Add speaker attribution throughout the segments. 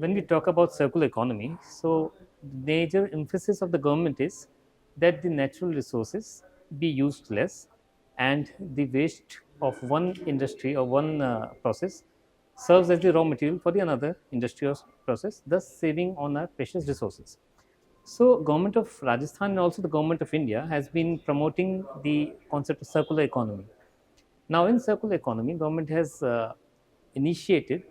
Speaker 1: when we talk about circular economy, so the major emphasis of the government is that the natural resources be used less and the waste of one industry or one process serves as the raw material for the another industry or process, thus saving on our precious resources. So, government of Rajasthan and also the government of India has been promoting the concept of circular economy. Now, in circular economy, government has initiated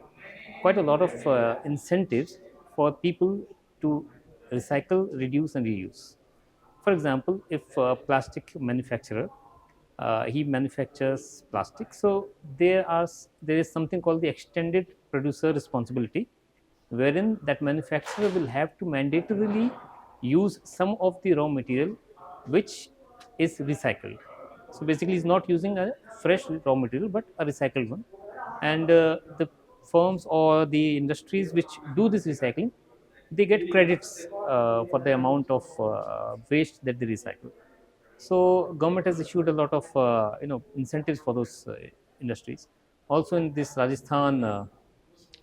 Speaker 1: quite a lot of incentives for people to recycle, reduce, and reuse. For example, if a plastic manufacturer he manufactures plastic, so there is something called the extended producer responsibility, wherein that manufacturer will have to mandatorily use some of the raw material which is recycled. So basically, he's not using a fresh raw material but a recycled one, and the firms or the industries which do this recycling, they get credits for the amount of waste that they recycle. So government has issued a lot of incentives for those industries. Also in this Rajasthan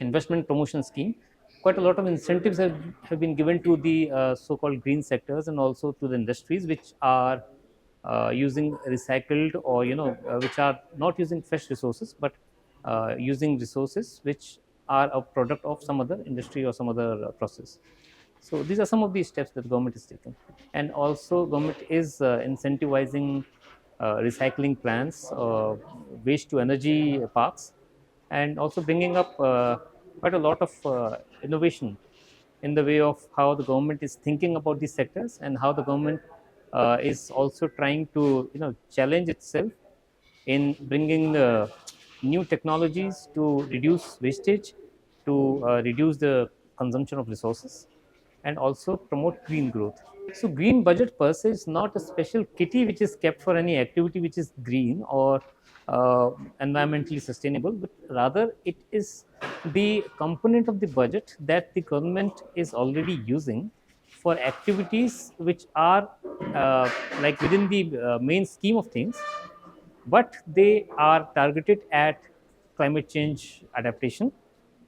Speaker 1: investment promotion scheme, quite a lot of incentives have been given to the so-called green sectors and also to the industries which are using recycled or which are not using fresh resources but using resources which are a product of some other industry or some other process. So these are some of the steps that the government is taking, and also government is incentivizing recycling plants, waste to energy parks, and also bringing up quite a lot of innovation in the way of how the government is thinking about these sectors and how the government is also trying to challenge itself in bringing new technologies to reduce wastage, to reduce the consumption of resources, and also promote green growth. So, green budget per se is not a special kitty which is kept for any activity which is green or environmentally sustainable, but rather it is the component of the budget that the government is already using for activities which are like within the main scheme of things, but they are targeted at climate change adaptation,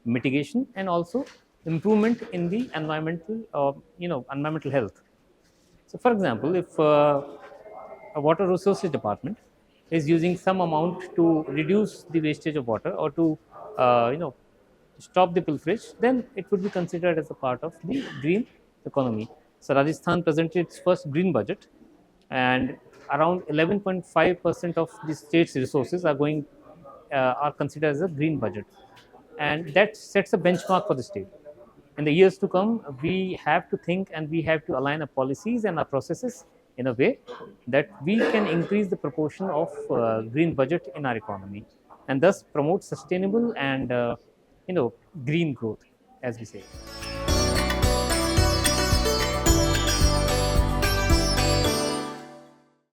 Speaker 1: mitigation, and also improvement in the environmental health. So, for example, if a water resources department is using some amount to reduce the wastage of water or to uh, you know stop the pilferage, then it would be considered as a part of the green economy. So Rajasthan presented its first green budget, and around 11.5% of the state's resources are considered as a green budget, and that sets a benchmark for the state. In the years to come, we have to think and we have to align our policies and our processes in a way that we can increase the proportion of green budget in our economy, and thus promote sustainable and green growth, as we say.